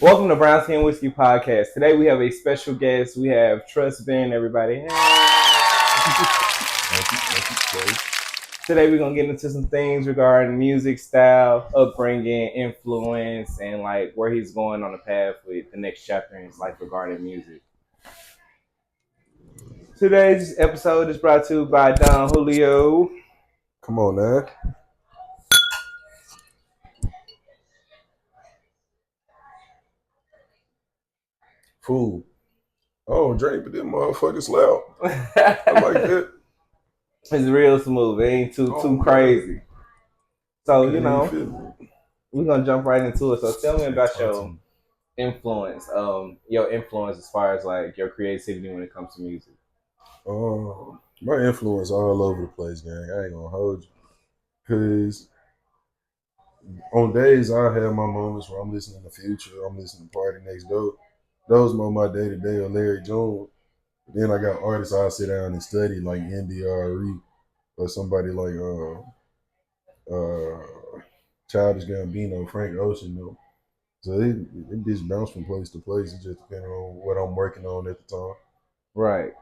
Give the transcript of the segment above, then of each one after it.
Welcome to BrownSkinn Whiskey Podcast. Today we have a special guest. We have TrustBren, everybody. Today we're going to get into some things regarding music style, upbringing, influence, and like where he's going on the path with the next chapter in his life regarding music. Today's episode is brought to you by Don Julio. Come on, man. Fool. I don't drink, but them motherfuckers loud. I like that. It's real smooth. It ain't too crazy. So, we're going to jump right into it. So, tell me about your influence. Your influence as far as like your creativity when it comes to music. My influence all over the place, gang. I ain't gonna hold you. Cause on days I have my moments where I'm listening to Future, I'm listening to Party Next Door. Those are my day to day or Larry Jones. Then I got artists I sit down and study like NDRE or somebody like Childish Gambino, Frank Ocean, though. So it just bounce from place to place. It just depends on what I'm working on at the time. Right.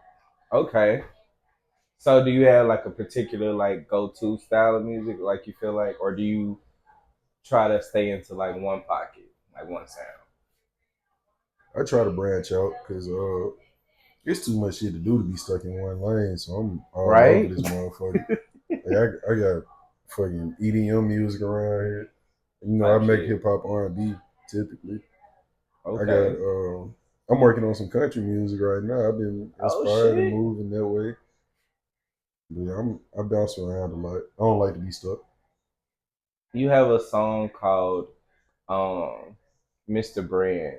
Okay. So do you have like a particular like go-to style of music, like you feel like, or do you try to stay into like one pocket, like one sound? I try to branch out because it's too much shit to do to be stuck in one lane. So I'm all over this motherfucker. Like I got fucking EDM music around here. You know, I make hip hop R&B typically. Okay. I got I'm working on some country music right now. I've been inspired and moving that way. But yeah, I bounce around a lot. I don't like to be stuck. You have a song called Mr. Bren.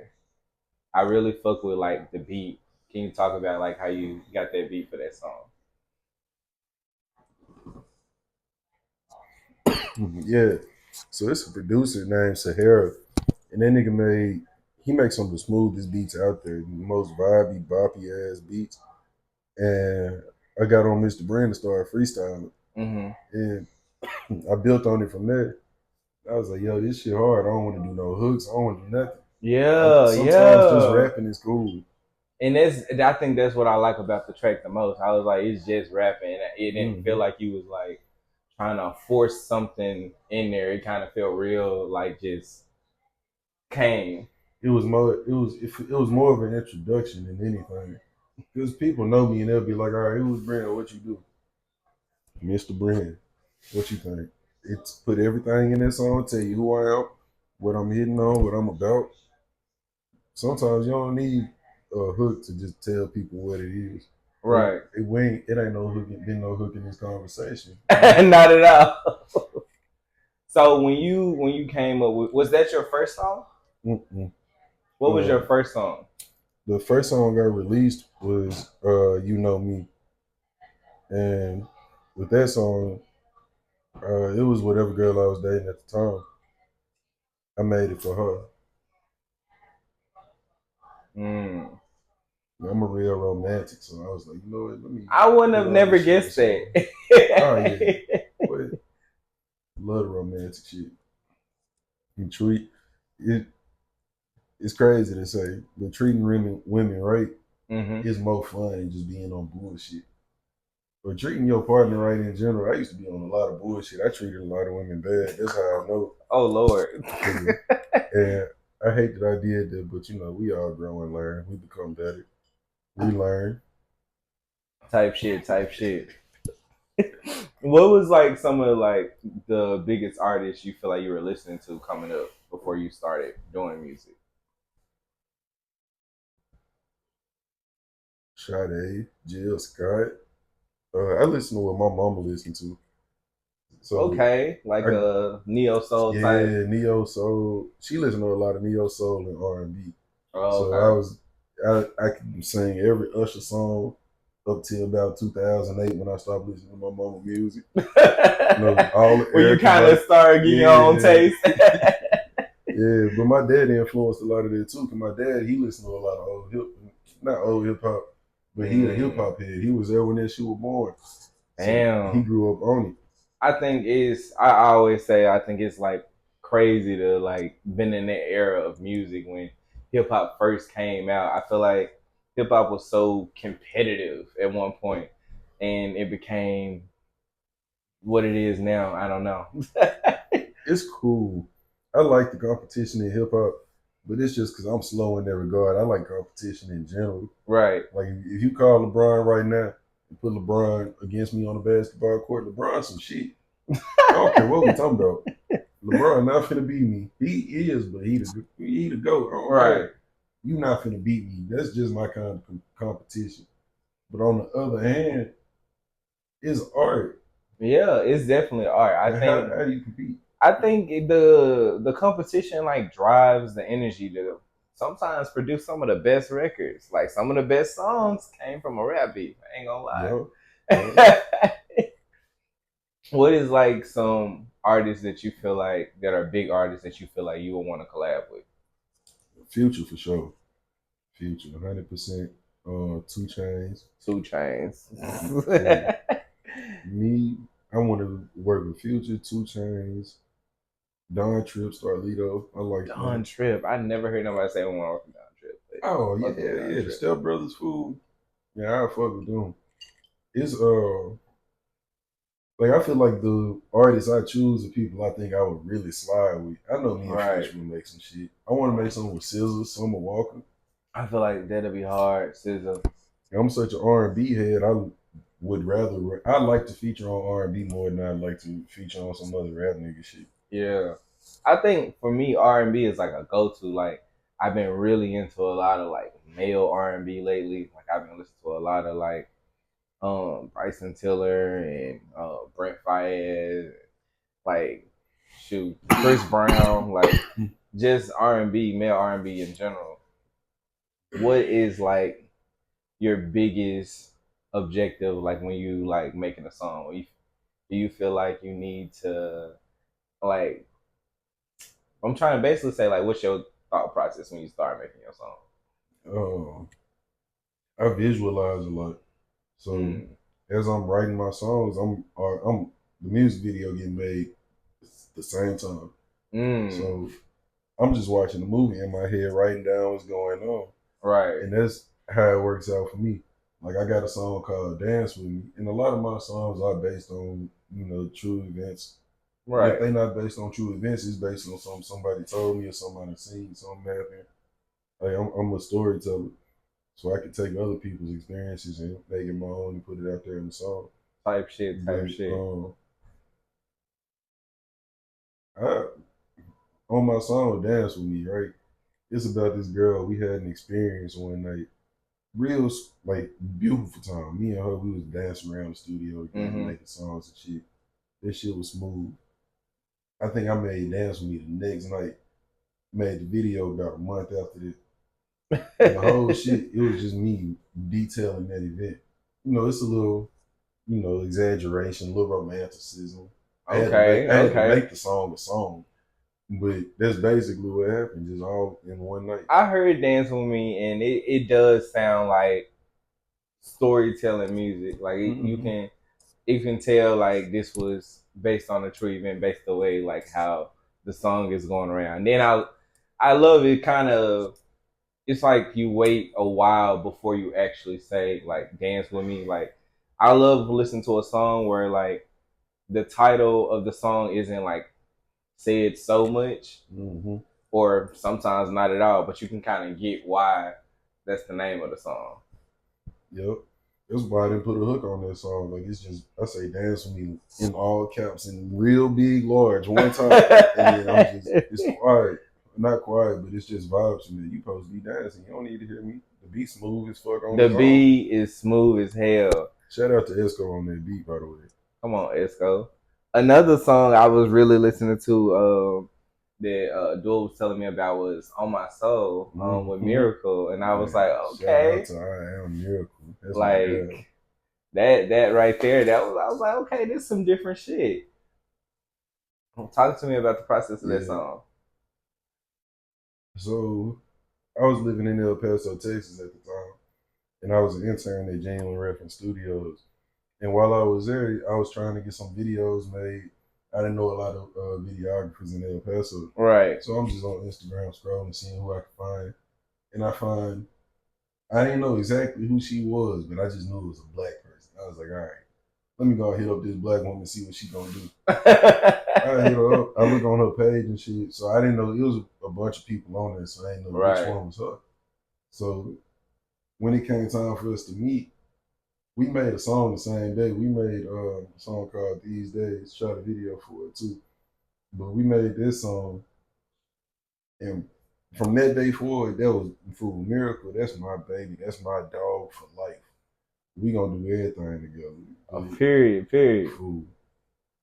I really fuck with like the beat. Can you talk about like how you got that beat for that song? Yeah. So it's a producer named Sahara. And that nigga makes some of the smoothest beats out there, the most vibey, boppy ass beats. And I got on Mr. Bren to start freestyling. Mm-hmm. And I built on it from there. I was like, yo, this shit hard. I don't want to do no hooks. I don't want to do nothing. Sometimes just rapping is cool. And I think that's what I like about the track the most. I was like, it's just rapping. It didn't feel like you was like trying to force something in there. It kind of felt real, like just came. It was more of an introduction than anything. Because people know me and they'll be like, all right, who's Bren? What you do? Mr. Bren. What you think? It's put everything in that song, tell you who I am, what I'm hitting on, what I'm about. Sometimes you don't need a hook to just tell people what it is. Right. It ain't no hook, been no hook in this conversation. Not at all. So when you came up with, was that your first song? Mm-mm. What was your first song? The first song I released was You Know Me. And with that song, it was whatever girl I was dating at the time. I made it for her. I'm a real romantic, so I was like, you know what, I wouldn't have never guessed that. Oh yeah. But love the romantic shit. It's crazy to say, but treating women right is more fun than just being on bullshit. But treating your partner right in general, I used to be on a lot of bullshit. I treated a lot of women bad. That's how I know. Oh Lord. And I hate that I did that, but you know, we all grow and learn. We become better. We learn. Type shit. What was like some of like the biggest artists you feel like you were listening to coming up before you started doing music? Sade, Jill Scott. I listen to what my mama listened to. So okay, like a neo soul type. Yeah, neo soul. She listened to a lot of neo soul and R&B. Oh, so I can sing every Usher song up till about 2008 when I stopped listening to my mama music. When you kind of started getting your own taste. Yeah, but my dad influenced a lot of that too. Cause my dad, he listened to a lot of not old hip hop, but he a hip hop head. He was there when that shit was born. Damn, so he grew up on it. I always say I think it's like crazy to like been in that era of music when hip hop first came out. I feel like hip hop was so competitive at one point, and it became what it is now. I don't know. It's cool. I like the competition in hip hop, but it's just because I'm slow in that regard. I like competition in general. Right. Like if you call LeBron right now and put LeBron against me on the basketball court, LeBron some shit. I don't care what we talking about. LeBron not finna beat me. He is, but he the GOAT. Right. You not finna beat me. That's just my kind of competition. But on the other hand, it's art. Yeah, it's definitely art. I think. How do you compete? I think the competition like drives the energy to sometimes produce some of the best records. Like some of the best songs came from a rap beat. I ain't gonna lie. Yep. What is like some artists that you feel like that are big artists that you feel like you would want to collab with? Future for sure. Future, 100%. 2 Chainz. 2 Chainz. Me, I want to work with Future, 2 Chainz, Don Trip, Starlito. I like Don Trip. I never heard nobody say I want to work with Don Trip. Oh yeah. The Step Brothers food. Yeah, I fuck with them. It's like I feel like the artists I choose are people I think I would really slide with. I know me and Future will make some shit. I want to make something with SZA, Summer Walker. I feel like that'll be hard, SZA. I'm such an R&B head. I would rather. I like to feature on R&B more than I'd like to feature on some other rap nigga shit. Yeah, I think for me R&B is like a go-to. Like I've been really into a lot of like male R&B lately. Like I've been listening to a lot of like Bryson Tiller and Brent Fayez, like shoot Chris Brown, like just R&B, male R&B in general. What is like your biggest objective like when you like making a song? Do you feel like you need to like I'm trying to basically say like what's your thought process when you start making your song? I visualize a lot. So as I'm writing my songs, I'm the music video getting made at the same time. So I'm just watching the movie in my head, writing down what's going on. Right. And that's how it works out for me. Like I got a song called Dance With Me, and a lot of my songs are based on, true events. Right. And if they're not based on true events, it's based on something somebody told me or somebody seen, something happened. Like I'm a storyteller. So I could take other people's experiences and make it my own and put it out there in the song. Type shit. On my song Dance With Me, right? It's about this girl. We had an experience one night. Real, like, beautiful time. Me and her, we was dancing around the studio, making songs and shit. That shit was smooth. I think I made Dance With Me the next night. Made the video about a month after this. And the whole shit, it was just me detailing that event. It's a little, exaggeration, a little romanticism. I had to make the song a song. But that's basically what happened, just all in one night. I heard Dance With Me, and it does sound like storytelling music. Like you can tell like this was based on a true event, based the way like how the song is going around. And then I love it kind of. It's like you wait a while before you actually say like Dance With Me. Like I love listening to a song where like the title of the song isn't like said so much, or sometimes not at all, but you can kind of get why that's the name of the song. Yep. That's why I didn't put a hook on that song. Like it's just I say Dance With Me in all caps in real big large one time. And then it's quiet. Not quiet, but it's just vibes to me. You supposed to be dancing. You don't need to hear me. The beat smooth as fuck on the beat is smooth as hell. Shout out to Esco on that beat, by the way. Come on, Esco. Another song I was really listening to that Duel was telling me about was On My Soul with Miracle. And I was like, okay. Shout out to I Am Miracle. That's like that right there, I was like, okay, this is some different shit. Talk to me about the process of that song. So I was living in El Paso, Texas at the time, and I was an intern at Genuine Reference Studios. And while I was there, I was trying to get some videos made. I didn't know a lot of videographers in El Paso. Right. So I'm just on Instagram scrolling, seeing who I could find. and I didn't know exactly who she was, but I just knew it was a black person. I was like, all right, let me go hit up this black woman and see what she gonna do. I hit her up. I look on her page and shit. So I didn't know it was a bunch of people on there, so I didn't know which one was her. So when it came time for us to meet, we made a song the same day. We made a song called These Days, shot a video for it too. But we made this song, and from that day forward, that was Food Miracle. That's my baby. That's my dog for life. We gonna do everything together. Period. Food.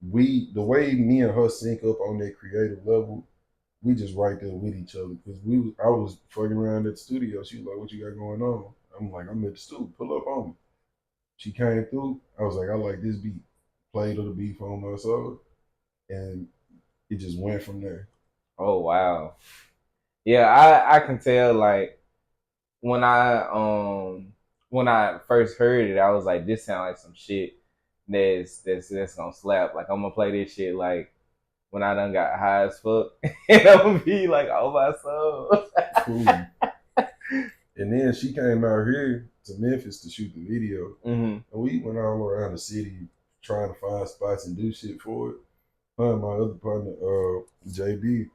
The way me and her sync up on that creative level, we just right there with each other. Cause I was fucking around at the studio. She was like, "What you got going on?" I'm like, "I'm at the studio. Pull up on me." She came through. I was like, "I like this beat." Played her the beat on my song, and it just went from there. Oh wow. Yeah, I can tell, like, when I first heard it, I was like, this sounds like some shit that's gonna slap. Like, I'm gonna play this shit like when I done got high as fuck, and I'm gonna be like, oh my soul. And then she came out here to Memphis to shoot the video, and we went all around the city trying to find spots and do shit for it. Her and my other partner, JB,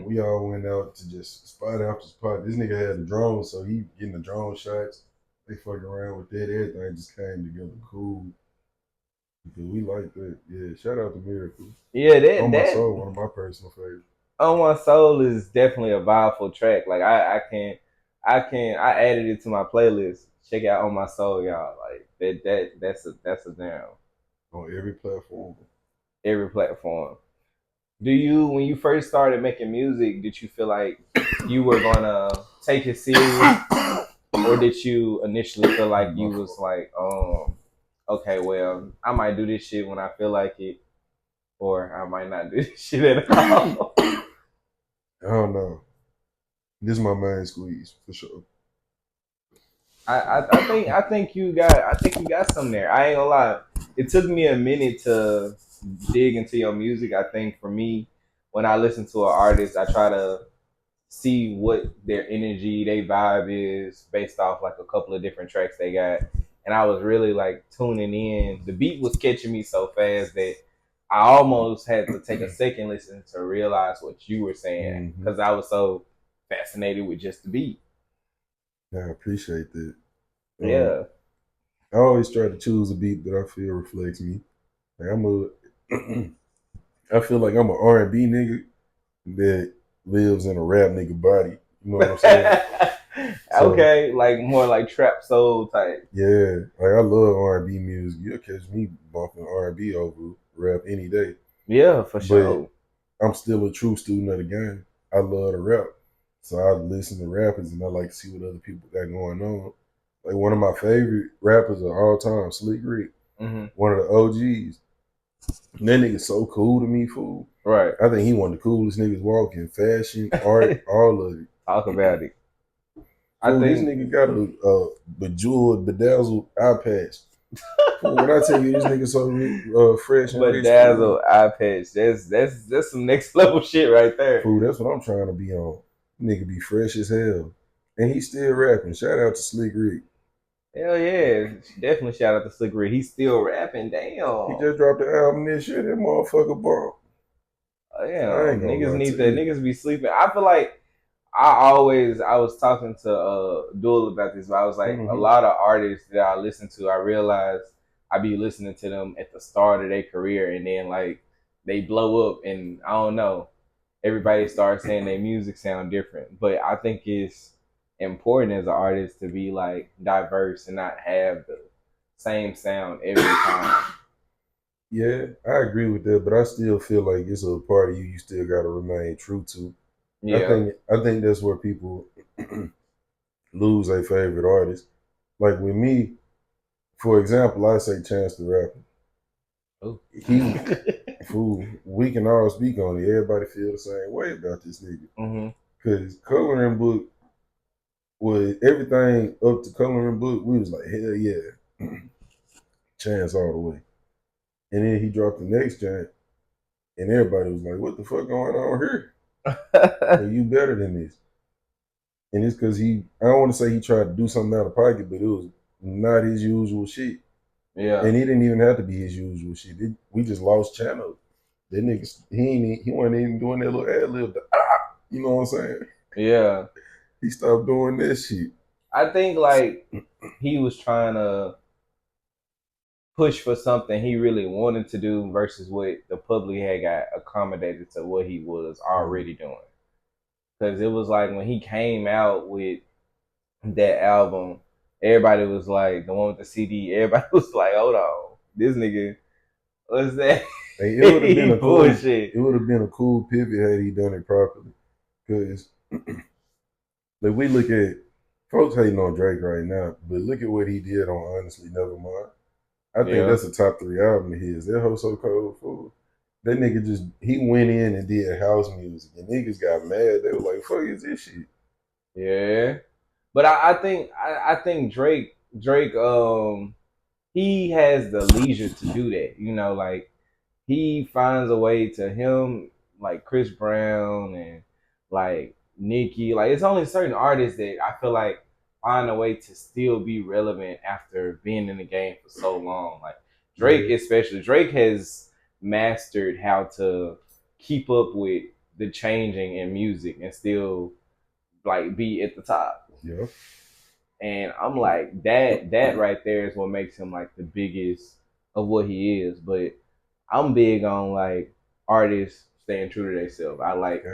we all went out to just spot after spot. This nigga had a drone, so he getting the drone shots. They fucking around with that. Everything just came together cool. Because we like that. Yeah, shout out to Miracle. Yeah, On My Soul, one of my personal favorites. On My Soul is definitely a viable track. Like, I added it to my playlist. Check out On My Soul, y'all. Like, that's a jam. On every platform. Every platform. When you first started making music, did you feel like you were gonna take it serious, or did you initially feel like you was like, okay, well, I might do this shit when I feel like it, or I might not do this shit at all? I don't know. This is my main squeeze for sure. I think you got some there. I ain't gonna lie. It took me a minute to dig into your music. I think for me, when I listen to an artist, I try to see what their energy, their vibe is based off like a couple of different tracks they got. And I was really like tuning in. The beat was catching me so fast that I almost had to take a second listen to realize what you were saying, because I was so fascinated with just the beat. Yeah, I appreciate that. Yeah. I always try to choose a beat that I feel reflects me. Like I feel like I'm an R&B nigga that lives in a rap nigga body. You know what I'm saying? Okay, like more like trap soul type. Yeah, like I love R&B music. You'll catch me bumping R&B over rap any day. Yeah, for sure. But I'm still a true student of the game. I love to rap. So I listen to rappers and I like to see what other people got going on. Like one of my favorite rappers of all time, Slick Rick. One of the OGs. And that nigga's so cool to me, fool. Right. I think he one of the coolest niggas walking. Fashion, art, all of it. Talk about it. Fool, this nigga got a bejeweled, bedazzled eye patch. Fool, when I tell you this nigga so fresh and bedazzled eye patch, that's some next level shit right there. Fool, that's what I'm trying to be on. Nigga be fresh as hell. And he's still rapping. Shout out to Slick Rick. Hell yeah. Definitely shout out to Slick Rick. He's still rapping. Damn. He just dropped the album this year. That motherfucker bump. Yeah. Niggas be sleeping. I feel like I was talking to Duel about this, but I was like, a lot of artists that I listen to, I realized I be listening to them at the start of their career, and then like they blow up, and I don't know, everybody starts saying their music sound different. But I think it's important as an artist to be like diverse and not have the same sound every time. Yeah, I agree with that, but I still feel like it's a part of you still got to remain true to. Yeah. I think that's where people lose their favorite artist. Like with me, for example, I say Chance the Rapper. Oh. Fool, we can all speak on it. Everybody feel the same way about this nigga. Because Coloring Book was everything up to Coloring Book. We was like, hell yeah. Chance all the way. And then he dropped the next giant, and everybody was like, what the fuck going on here? Well, you better than this. And it's because I don't want to say he tried to do something out of pocket, but it was not his usual shit. Yeah. And it didn't even have to be his usual shit. We just lost channels. That nigga, he wasn't even doing that little ad lib. You know what I'm saying? Yeah. He stopped doing that shit. I think like he was trying to push for something he really wanted to do versus what the public had got accommodated to what he was already doing. Because it was like when he came out with that album, everybody was like, the one with the CD, everybody was like, hold on, this nigga, what's that? Hey, it would have been a cool bullshit. It would have been a cool pivot had he done it properly. Because like we look at folks hating on Drake right now, but look at what he did on Honestly Nevermind. I think that's a top 3 album of his. That hoe so cold, fool. That nigga he went in and did house music, and niggas got mad. They were like, "Fuck is this shit?" Yeah, but I think Drake, he has the leisure to do that. You know, like he finds a way to him, like Chris Brown and like Nicki. Like it's only certain artists that I feel like find a way to still be relevant after being in the game for so long. Like Drake, especially. Drake has mastered how to keep up with the changing in music and still like be at the top. Yeah. And I'm like, that right there is what makes him like the biggest of what he is. But I'm big on like artists staying true to themselves. I like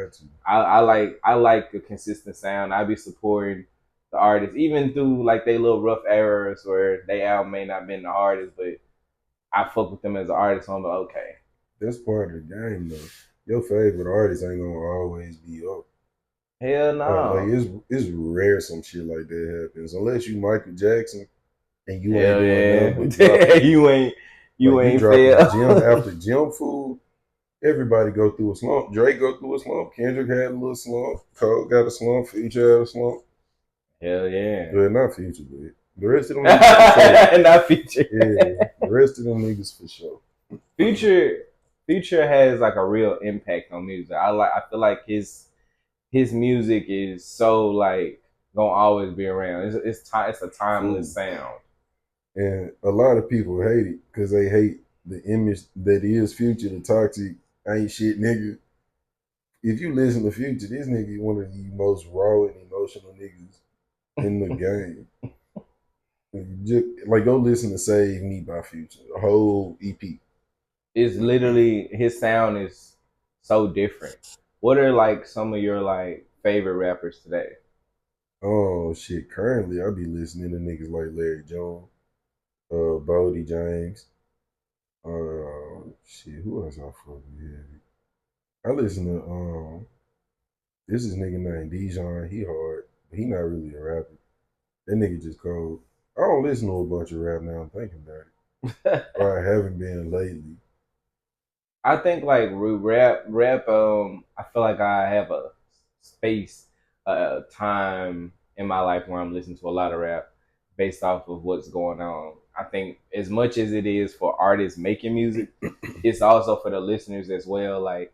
a consistent sound. I be supporting the artists, even through like they little rough errors where they album may not been the hardest, but I fuck with them as an artist. So I'm like, okay. That's part of the game though. Your favorite artist ain't gonna always be up. Hell no. Like it's rare some shit like that happens. Unless you Michael Jackson and you Hell ain't doing yeah. nothing. you ain't fail. Gym after gym food. Everybody go through a slump. Drake go through a slump. Kendrick had a little slump. Cole got a slump. Future had a slump. Hell yeah. Well, not Future, but the rest of them niggas not Future. Yeah, the rest of them niggas for sure. Future has like a real impact on music. I feel like his music is so like gonna always be around. It's a timeless sound. And a lot of people hate it because they hate the image that is Future, the toxic ain't shit nigga. If you listen to Future, this nigga is one of the most raw and emotional niggas in the game. Like go listen to "Save Me" by Future, the whole EP. It's literally his sound is so different. What are like some of your like favorite rappers today? Oh shit! Currently, I be listening to niggas like Larry Jones, Bodie James. Shit, who else I fuck with? I listen to this is nigga named Dijon. He hard. He not really a rapper. That nigga just cold. I don't listen to a bunch of rap now. I'm thinking about it. Or I haven't been lately. I think like rap. I feel like I have a space, time in my life where I'm listening to a lot of rap based off of what's going on. I think as much as it is for artists making music, it's also for the listeners as well. Like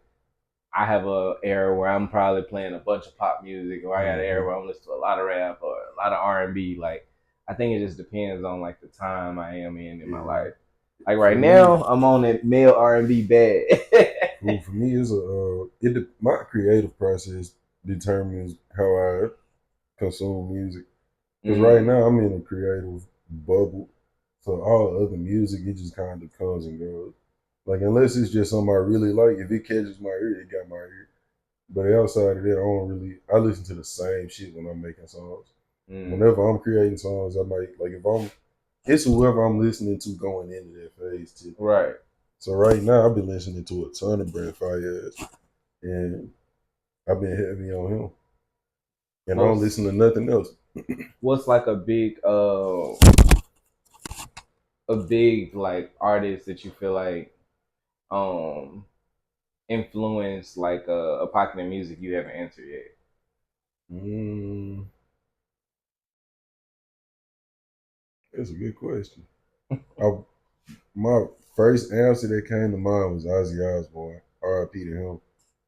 I have a era where I'm probably playing a bunch of pop music, or I got an era where I'm listening to a lot of rap or a lot of R&B. Like I think it just depends on like the time I am in my life. Like right now, I'm on that male R&B bag. Well, for me, my creative process determines how I consume music. Because right now I'm in a creative bubble, so all other music it just kind of comes and goes. Like unless it's just something I really like, if it catches my ear, it got my ear. But outside of that, I listen to the same shit when I'm making songs. Whenever I'm creating songs, I might it's whoever I'm listening to going into that phase too. Right. So right now I've been listening to a ton of Brent Fayez, and I've been heavy on him. And I don't listen to nothing else. What's like a big like artist that you feel like influence like a pocket in music you haven't answered yet? That's a good question. My first answer that came to mind was Ozzy Osbourne, R.I.P. to him.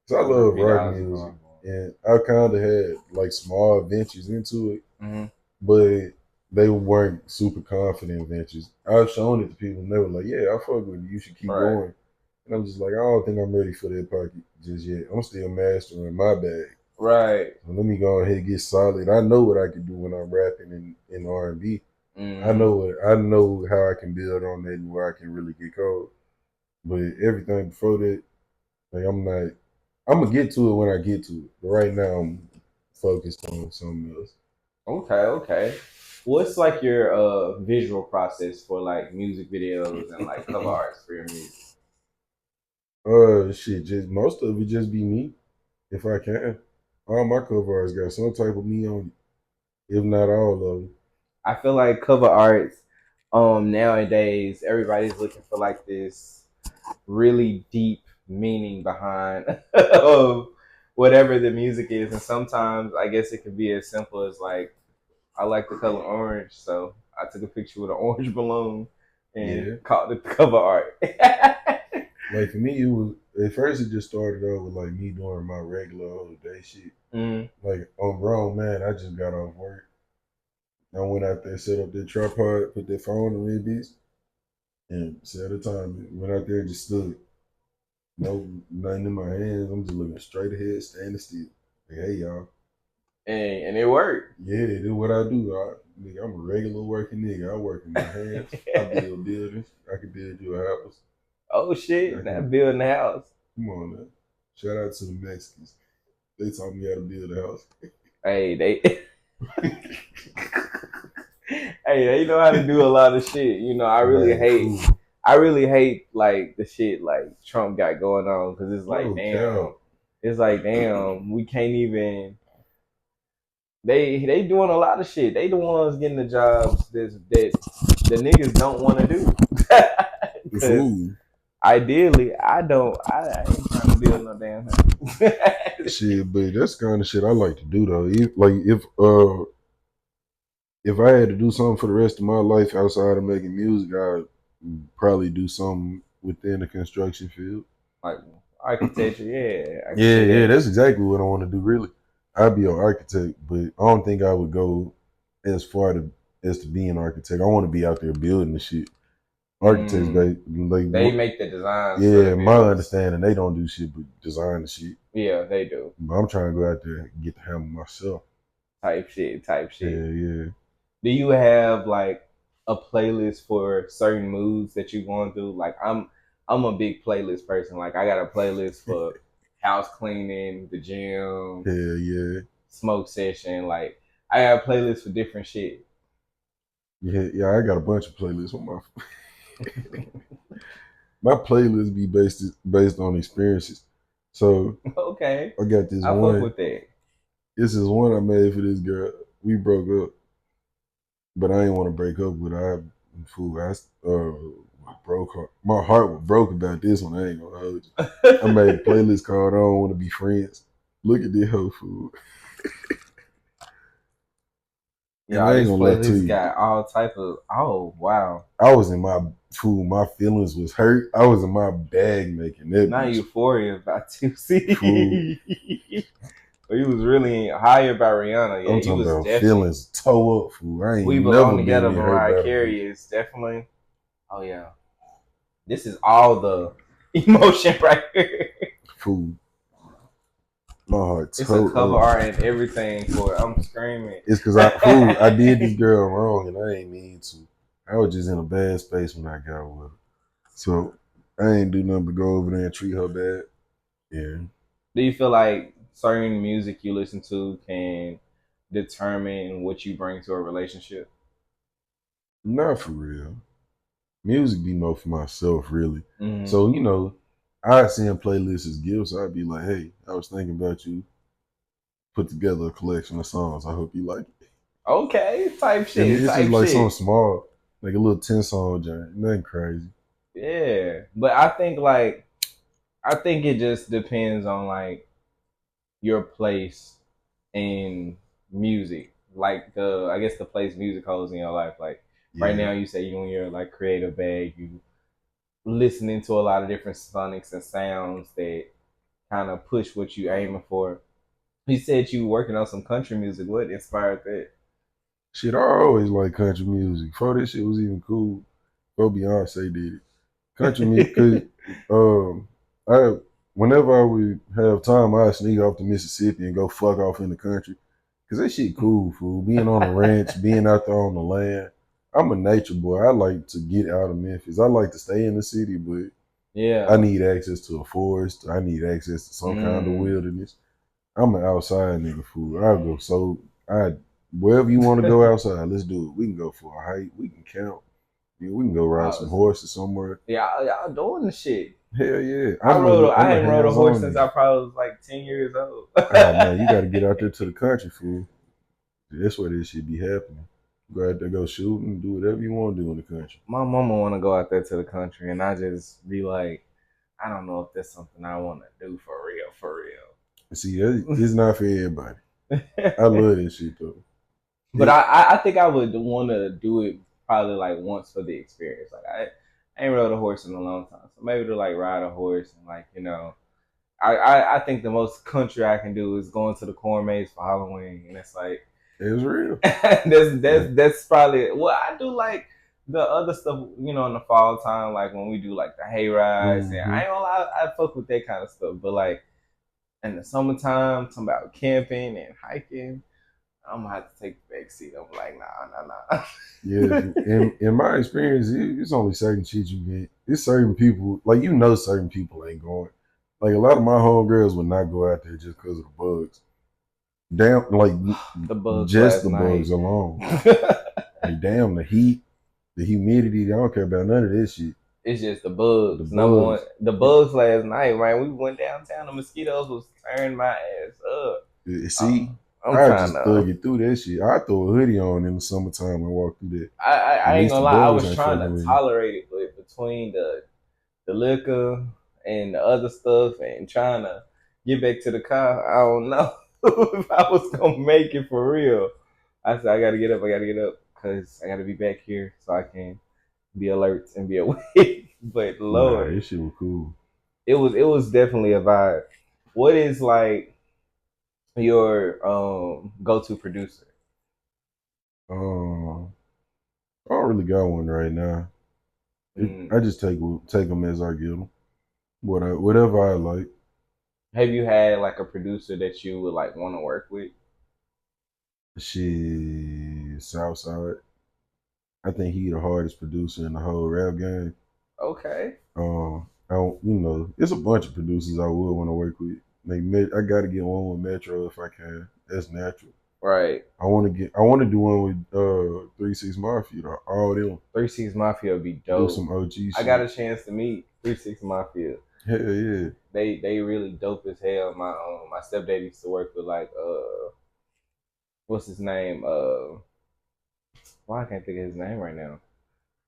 Because I love rock music. and I kind of had like small ventures into it, Mm-hmm. but they weren't super confident ventures. I've shown it to people, and they were like, "Yeah, I fuck with you. You should keep going." And I'm just like, I don't think I'm ready for that pocket just yet. I'm still mastering my bag. Right. So let me go ahead and get solid. I know what I can do when I'm rapping in R&B. I know how I can build on that and where I can really get cold. But everything before that, like I'm gonna get to it when I get to it. But right now I'm focused on something else. Okay. What's like your visual process for like music videos and like cover arts for your music? Shit, just most of it just be me, if I can. All my cover arts got some type of me on it, if not all of them. I feel like cover arts, nowadays everybody's looking for like this really deep meaning behind of whatever the music is, and sometimes I guess it could be as simple as like I like the color orange, so I took a picture with an orange balloon and called it the cover art. Like for me, it was at first it just started out with like me doing my regular old day shit. Like on grown man, I just got off work. I went out there, set up the tripod, put that phone on that bitch, and set a time. Went out there and just stood. No, nothing in my hands. I'm just looking straight ahead, standing still. Like, hey y'all. And it worked. Yeah, this is what I do. Nigga, I'm a regular working nigga. I work in my hands. I build buildings. I can build you a house. Oh shit! Now building the house. Come on, man. Shout out to the Mexicans. They taught me how to build a house. Hey, they they know how to do a lot of shit. You know, I really hate like the shit like Trump got going on because it's like damn, we can't even. They doing a lot of shit. They the ones getting the jobs that the niggas don't want to do. Because ideally, I ain't trying to build no damn house. Shit, but that's the kind of shit I like to do though. If I had to do something for the rest of my life outside of making music, I'd probably do something within the construction field. Like architecture, yeah. That's exactly what I want to do. Really, I'd be an architect, but I don't think I would go as far as to be an architect. I want to be out there building the shit. Architects, they make the designs. Yeah, my understanding, they don't do shit but design the shit. Yeah, they do. But I'm trying to go out there and get the hammer myself. Type shit. Yeah. Do you have like a playlist for certain moods that you're going through? Like I'm a big playlist person. Like I got a playlist for house cleaning, the gym, yeah, smoke session. Like I got a playlist for different shit. Yeah, I got a bunch of playlists on my my playlist be based on experiences. So okay, I got this one. Fuck with that. This is one I made for this girl. We broke up, but I didn't want to break up with her. Broke her. My heart was broke about this one. I ain't gonna hold you. I made a playlist called "I Don't Want to Be Friends." Look at this whole food. Yeah, I ain't gonna lie to you. Got all type of. Oh wow! I was in my food. My feelings was hurt. I was in my bag making that. Not euphoria about to see. He was really higher by Rihanna. Yeah, I'm talking about feelings toe up, fool. I ain't we belong together. Mariah Carey is definitely. Oh yeah, this is all the emotion right here. Fool. My heart. It's a cover art and everything for it. I'm screaming. It's because I did this girl wrong and I ain't mean to. I was just in a bad space when I got with her, so I ain't do nothing but go over there and treat her bad. Yeah. Do you feel like certain music you listen to can determine what you bring to a relationship? Not for real. Music be more for myself, really. Mm-hmm. So, you know, I send playlists as gifts. I'd be like, hey, I was thinking about you. Put together a collection of songs. I hope you like it. Okay, type shit. And it's just like something small, like a little 10-song joint. Nothing crazy. Yeah. But I think it just depends on like your place in music. Like I guess the place music holds in your life. Like right now you say you in your like creative bag, you listening to a lot of different sonics and sounds that kind of push what you aiming for. You said you were working on some country music. What inspired that? Shit, I always like country music. Before this shit was even cool, before Beyonce did it. Country music, cause I whenever I would have time, I'd sneak off to Mississippi and go fuck off in the country. Cause that shit cool, fool. Being on a ranch, being out there on the land. I'm a nature boy. I like to get out of Memphis. I like to stay in the city, but Yeah. I need access to a forest. I need access to some kind of wilderness. I'm an outside nigga, fool. I'll go wherever you want to go outside, let's do it. We can go for a hike. We can camp. Yeah, we can go ride some horses somewhere. Yeah, y'all doing the shit. Hell yeah. I hadn't rode a horse since I probably was like 10 years old. Oh man, you gotta get out there to the country, fool. That's where this shit be happening. Go out there, go shooting, do whatever you want to do in the country. My mama want to go out there to the country, and I just be like, I don't know if that's something I want to do for real, for real. See, it's not for everybody. I love this shit though. But I think I would want to do it probably like once for the experience. Like I ain't rode a horse in a long time, so maybe to like ride a horse and like I think the most country I can do is going to the corn maze for Halloween, and it's like it's real. that's probably I do like the other stuff, in the fall time, like when we do like the hay rides, and I ain't gonna lie, I fuck with that kind of stuff. But like in the summertime, talking about camping and hiking, I'm gonna have to take the back seat. I'm like, nah. Yeah, in my experience, it's only certain shit you get. It's certain people, like certain people ain't going. Like a lot of my homegirls would not go out there just because of the bugs. Damn, like the bugs, just the bugs alone. Like damn, the heat, the humidity. I don't care about none of this shit. It's just the bugs. Number one, the bugs last night, right? We went downtown. The mosquitoes was tearing my ass up. See. I just thug it through that shit. I throw a hoodie on in the summertime and walk through that. I ain't gonna lie, I was trying to tolerate it, but between the liquor and the other stuff and trying to get back to the car, I don't know if I was gonna make it for real. I said I gotta get up because I gotta be back here so I can be alert and be awake. But Lord, this shit was cool. It was definitely a vibe. What is like your go-to producer? I don't really got one right now. I just take them as I get them. Whatever I like. Have you had like a producer that you would like want to work with? Shit, Southside. I think he the hardest producer in the whole rap game. Okay. I don't, it's a bunch of producers I would want to work with. Like I gotta get one with Metro if I can. That's natural. Right. I want to do one with 3 6 Mafia. All them. 3 6 Mafia would be dope. Do some OG shit. I got a chance to meet 3 6 Mafia. Hell yeah. They really dope as hell. My stepdad used to work with like what's his name? Why I can't think of his name right now.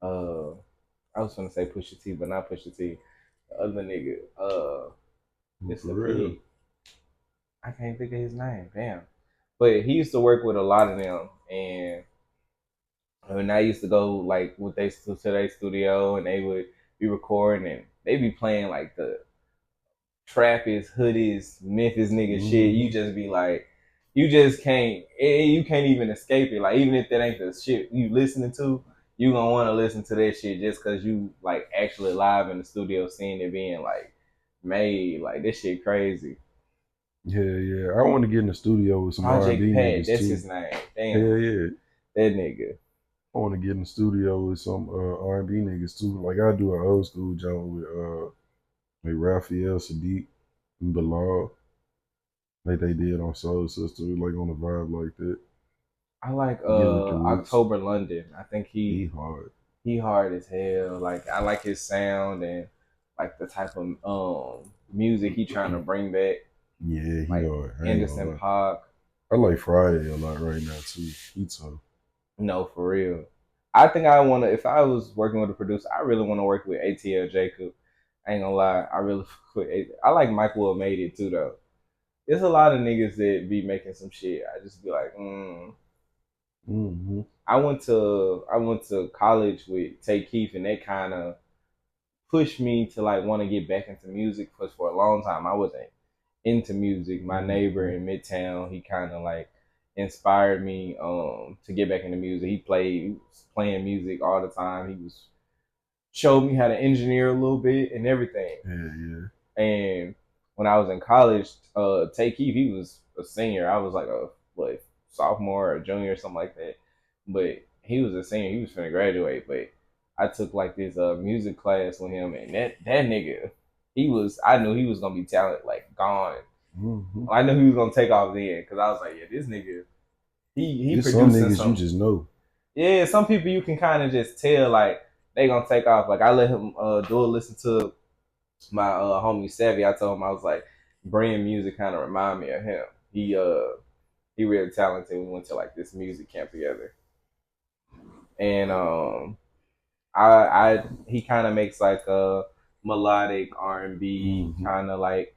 I was gonna say Pusha T, but not Pusha T. The other nigga. Mr. P. I can't think of his name. Damn. But he used to work with a lot of them, and I used to go like to their studio, and they would be recording, and they be playing like the trappiest, hoodiest, Memphis nigga shit. You just be like, you can't even escape it. Like even if that ain't the shit you listening to, you gonna want to listen to that shit just cause you like actually live in the studio, seeing it being like made. Like this shit crazy. Yeah. I want to get in the studio with some R&B niggas that's too. His name. Damn. Yeah. That nigga. I want to get in the studio with some R&B niggas too. Like I do an old school joint with Raphael, Sadiq, and Bilal. Like they did on Soul Sister, like on a vibe like that. I like October London. I think he hard. He hard as hell. Like I like his sound and like the type of music he trying to bring back. Yeah, he like hard. Anderson .Paak. I like Friday a lot right now too. He tough. No, for real. I think I want to. If I was working with a producer, I really want to work with ATL Jacob. I ain't gonna lie. I really I like Mike Will Made It too though. There's a lot of niggas that be making some shit. I just be like, I went to college with Tay Keith, and that kind of pushed me to like want to get back into music. Because for a long time, I wasn't into music. My neighbor in Midtown, he kind of like inspired me to get back into music. He was playing music all the time. He was showed me how to engineer a little bit and everything. Yeah. And when I was in college, Tay Keith, he was a senior. I was like a sophomore or junior or something like that. But he was a senior. He was finna graduate. But I took like this music class with him, and that nigga, I knew he was gonna be talented, like gone. Mm-hmm. I knew he was gonna take off then because I was like, yeah, this nigga, he There's producing some niggas something. you just know. Yeah, some people you can kind of just tell like they gonna take off. Like I let him listen to my homie Savvy. I told him I was like, Bren music kind of remind me of him. He really talented. We went to like this music camp together, and he kind of makes like a melodic R&B kind of like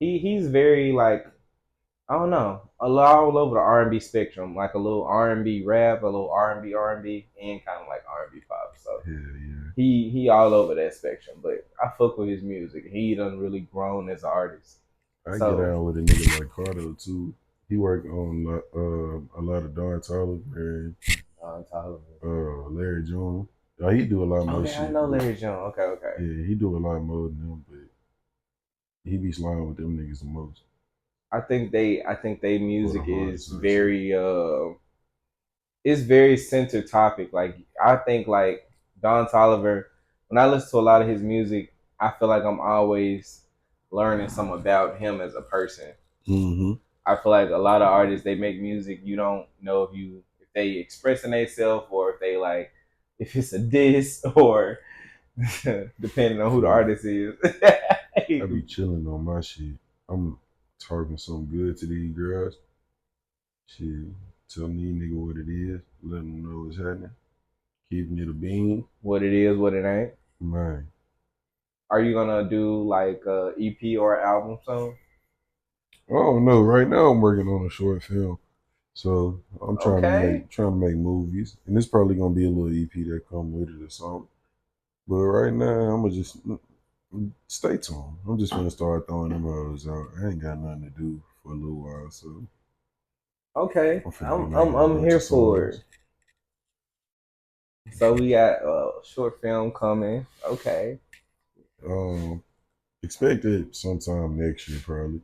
he's very like I don't know all over the R&B spectrum, like a little R&B rap, a little R&B, and kind of like R&B pop. So yeah. he all over that spectrum. But I fuck with his music. He done really grown as an artist. I get out with a nigga like Cardo too. He worked on a lot of Don Toliver and Larry Jones. He do a lot more shit. I know Larry Jones. Okay. Yeah, he do a lot more than them, but he be sliding with them niggas the most. I think they music is very it's very center topic. Like I think like Don Toliver, when I listen to a lot of his music, I feel like I'm always learning something about him as a person. Mm-hmm. I feel like a lot of artists, they make music, you don't know if they expressing themselves or if it's a diss or depending on who the artist is. I be chilling on my shit. I'm talking something good to these girls. Shit, telling these niggas what it is, letting them know what's happening, keeping it a bean. What it is, what it ain't. Man. Are you gonna do like a EP or album soon? I don't know. Right now, I'm working on a short film, so I'm trying to make movies, and it's probably gonna be a little EP that come with it or something. But right now, I'm gonna just stay tuned. I'm just gonna start throwing them hoes out. I ain't got nothing to do for a little while, so okay, I'm here for it. So we got a short film coming. Okay. Expect it sometime next year, probably.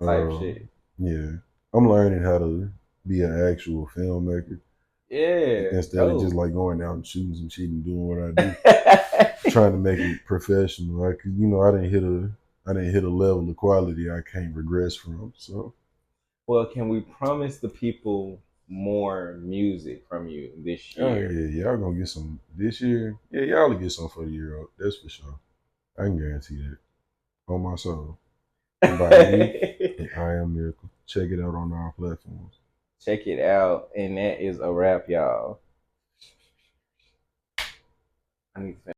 Type shit. Yeah, I'm learning how to be an actual filmmaker. Yeah. Instead of just like going out and shooting some shit and doing what I do, trying to make it professional. Like I didn't hit a level of quality I can't regress from. So, well, can we promise the people more music from you this year? Oh yeah, y'all gonna get some this year. Yeah, y'all will get some for the year out. That's for sure. I can guarantee that. On my soul. By me, I Am Miracle. Check it out on our platforms. Check it out, and that is a wrap, y'all. I need to